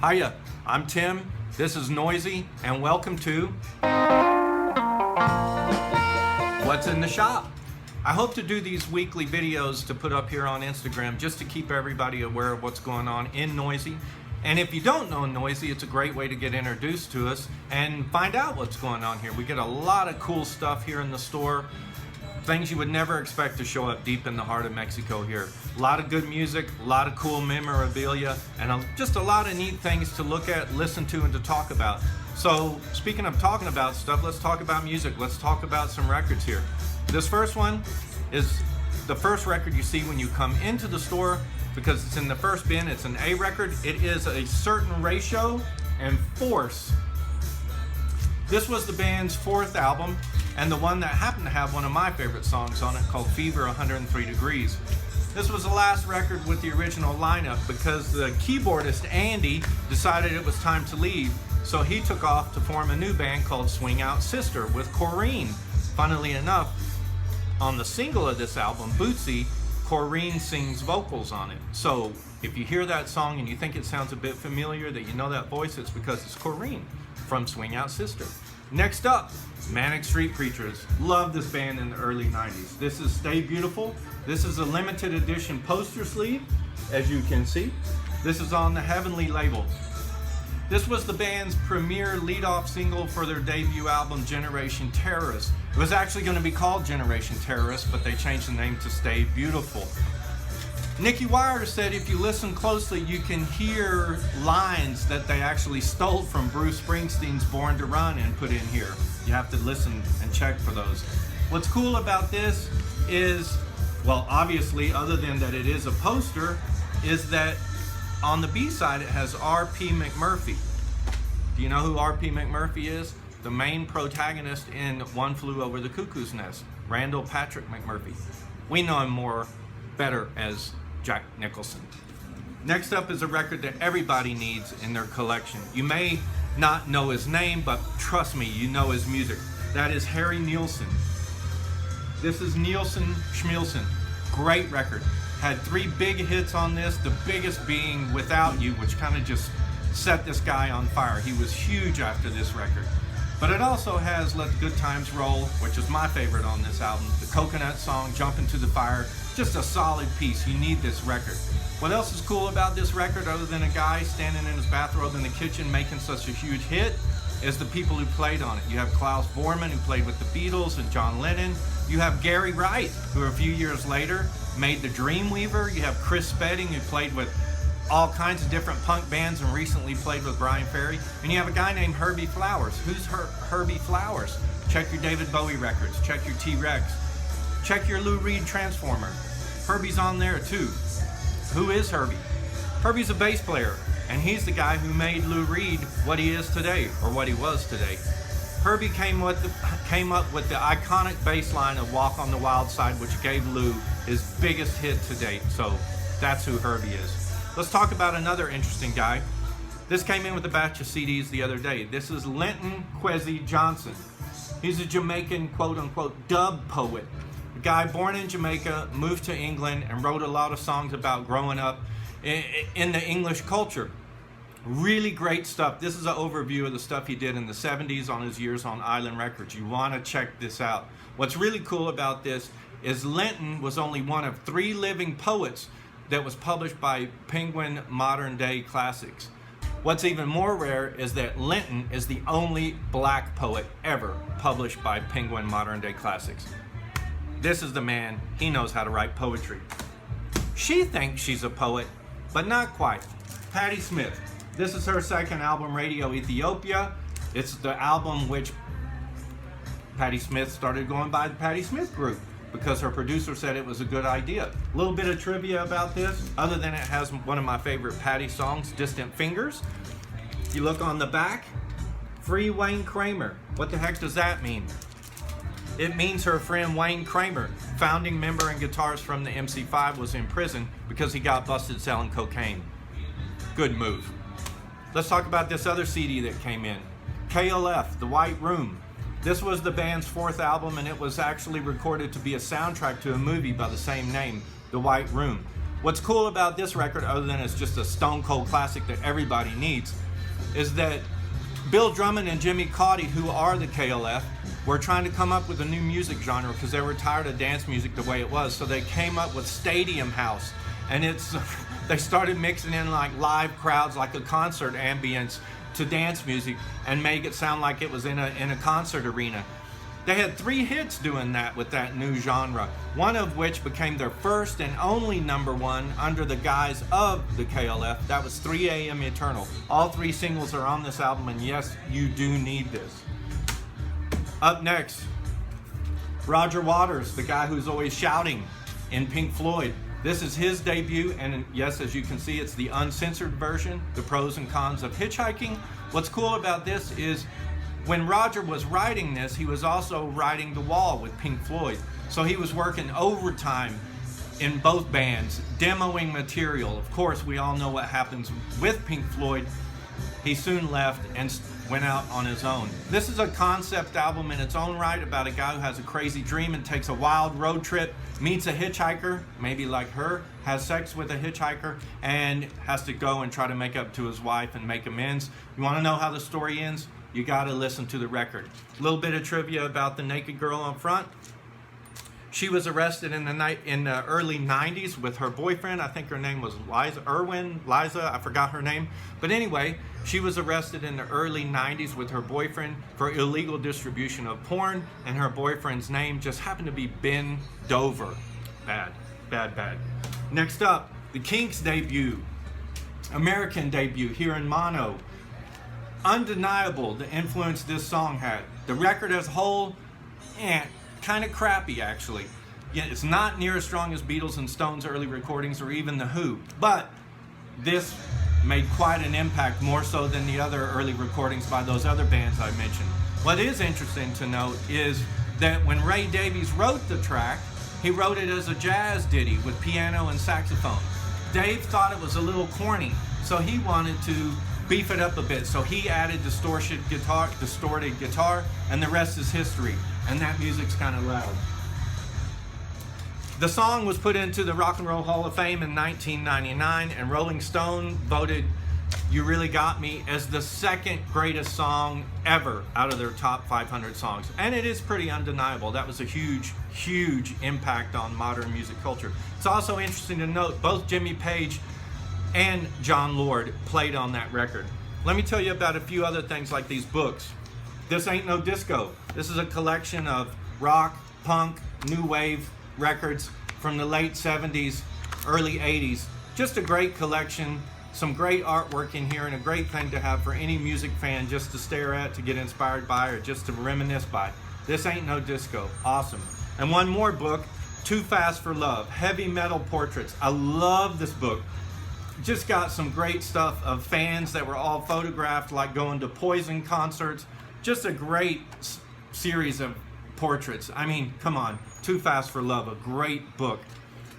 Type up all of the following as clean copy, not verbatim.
Hiya, I'm Tim, this is Noisy, and welcome to What's in the Shop. I hope to do these weekly videos to put up here on Instagram just to keep everybody aware of what's going on in Noisy. And if you don't know Noisy, it's a great way to get introduced to us and find out what's going on here. We get a lot of cool stuff here in the store. Things you would never expect to show up deep in the heart of Mexico here. A lot of good music, a lot of cool memorabilia, and just a lot of neat things to look at, listen to, and to talk about. So speaking of talking about stuff, let's talk about music. Let's talk about some records here. This first one is the first record you see when you come into the store because it's in the first bin. It's an A record. It is a certain ratio and force. This was the band's fourth album, and the one that happened to have one of my favorite songs on it called Fever 103 Degrees. This was the last record with the original lineup because the keyboardist Andy decided it was time to leave, so he took off to form a new band called Swing Out Sister with Corrine. Funnily enough, on the single of this album, Bootsy, Corrine sings vocals on it. So if you hear that song and you think it sounds a bit familiar, that you know that voice, it's because it's Corrine from Swing Out Sister. Next up, Manic Street Preachers. Love this band in the early 90s. This is Stay Beautiful. This is a limited edition poster sleeve, as you can see. This is on the Heavenly label. This was the band's premier lead-off single for their debut album, Generation Terrorist. It was actually going to be called Generation Terrorist, but they changed the name to Stay Beautiful. Nicky Waters said if you listen closely, you can hear lines that they actually stole from Bruce Springsteen's Born to Run and put in here. You have to listen and check for those. What's cool about this is, well, obviously, other than that it is a poster, is that on the B-side it has R.P. McMurphy. Do you know who R.P. McMurphy is? The main protagonist in One Flew Over the Cuckoo's Nest, Randall Patrick McMurphy. We know him better as Jack Nicholson. Next up is a record that everybody needs in their collection. You may not know his name, but trust me, you know his music. That is Harry Nilsson. This is Nilsson Schmilsson. Great record. Had 3 big hits on this, the biggest being Without You, which kind of just set this guy on fire. He was huge after this record. But it also has Let the Good Times Roll, which is my favorite on this album. The Coconut song, Jump Into the Fire, just a solid piece. You need this record. What else is cool about this record, other than a guy standing in his bathrobe in the kitchen making such a huge hit, is the people who played on it. You have Klaus Voormann, who played with the Beatles and John Lennon. You have Gary Wright, who a few years later made the Dreamweaver. You have Chris Spedding, who played with all kinds of different punk bands and recently played with Brian Ferry. And you have a guy named Herbie Flowers. Who's Herbie Flowers? Check your David Bowie records. Check your T-Rex. Check your Lou Reed Transformer. Herbie's on there too. Who is Herbie? Herbie's a bass player, and he's the guy who made Lou Reed what he is today, or what he was today. Herbie came up with the iconic bass line of Walk on the Wild Side, which gave Lou his biggest hit to date. So that's who Herbie is. Let's talk about another interesting guy. This came in with a batch of CDs the other day. This is Linton Kwesi Johnson. He's a Jamaican quote-unquote dub poet. A guy born in Jamaica, moved to England, and wrote a lot of songs about growing up in the English culture. Really great stuff. This is an overview of the stuff he did in the 70s on his years on Island Records. You want to check this out. What's really cool about this is Linton was only one of 3 living poets that was published by Penguin Modern Day Classics. What's even more rare is that Linton is the only black poet ever published by Penguin Modern Day Classics. This is the man, he knows how to write poetry. She thinks she's a poet, but not quite. Patti Smith. This is her second album, Radio Ethiopia. It's the album which Patti Smith started going by the Patti Smith Group because her producer said it was a good idea. A little bit of trivia about this, other than it has one of my favorite Patti songs, Distant Fingers. You look on the back, Free Wayne Kramer. What the heck does that mean? It means her friend Wayne Kramer, founding member and guitarist from the MC5, was in prison because he got busted selling cocaine. Good move. Let's talk about this other CD that came in. KLF, The White Room. This was the band's 4th album, and it was actually recorded to be a soundtrack to a movie by the same name, The White Room. What's cool about this record, other than it's just a stone cold classic that everybody needs, is that Bill Drummond and Jimmy Cauty, who are the KLF, were trying to come up with a new music genre because they were tired of dance music the way it was. So they came up with Stadium House, and they started mixing in like live crowds, like a concert ambience, to dance music and make it sound like it was in a concert arena. They had 3 hits doing that with that new genre, one of which became their first and only #1 under the guise of the KLF. That was 3 AM Eternal. All 3 singles are on this album, and yes, you do need this. Up next, Roger Waters, the guy who's always shouting in Pink Floyd. This is his debut, and yes, as you can see, it's the uncensored version, The Pros and Cons of Hitchhiking. What's cool about this is when Roger was writing this, he was also writing The Wall with Pink Floyd. So he was working overtime in both bands, demoing material. Of course, we all know what happens with Pink Floyd. He soon left and went out on his own. This is a concept album in its own right about a guy who has a crazy dream and takes a wild road trip, meets a hitchhiker, maybe like her, has sex with a hitchhiker, and has to go and try to make up to his wife and make amends. You want to know how the story ends? You got to listen to the record. A little bit of trivia about the naked girl on front. She was arrested in the early 90s with her boyfriend. I think her name was Liza, I forgot her name. But anyway, she was arrested in the early 90s with her boyfriend for illegal distribution of porn, and her boyfriend's name just happened to be Ben Dover. Bad, bad, bad. Next up, the Kinks debut, American debut here in mono. Undeniable the influence this song had. The record as a whole, kind of crappy actually. Yeah, it's not near as strong as Beatles and Stones' early recordings or even The Who, but this made quite an impact, more so than the other early recordings by those other bands I mentioned. What is interesting to note is that when Ray Davies wrote the track, he wrote it as a jazz ditty with piano and saxophone. Dave thought it was a little corny, so he wanted to beef it up a bit. So he added distorted guitar, and the rest is history. And that music's kind of loud. The song was put into the Rock and Roll Hall of Fame in 1999, and Rolling Stone voted You Really Got Me as the 2nd greatest song ever out of their top 500 songs. And it is pretty undeniable. That was a huge, huge impact on modern music culture. It's also interesting to note both Jimmy Page and John Lord played on that record. Let me tell you about a few other things like these books. This Ain't No Disco. This is a collection of rock, punk, new wave records from the late 70s, early 80s. Just a great collection, some great artwork in here, and a great thing to have for any music fan just to stare at, to get inspired by, or just to reminisce by. This Ain't No Disco. Awesome. And one more book, Too Fast for Love, Heavy Metal Portraits. I love this book. Just got some great stuff of fans that were all photographed, like going to Poison concerts. Just a great series of portraits. I mean, come on, Too Fast for Love, a great book.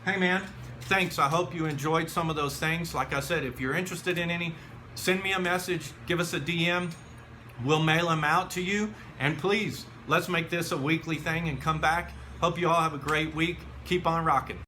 Hey man, thanks. I hope you enjoyed some of those things. Like I said, if you're interested in any, send me a message, give us a DM. We'll mail them out to you. And please, let's make this a weekly thing and come back. Hope you all have a great week. Keep on rocking.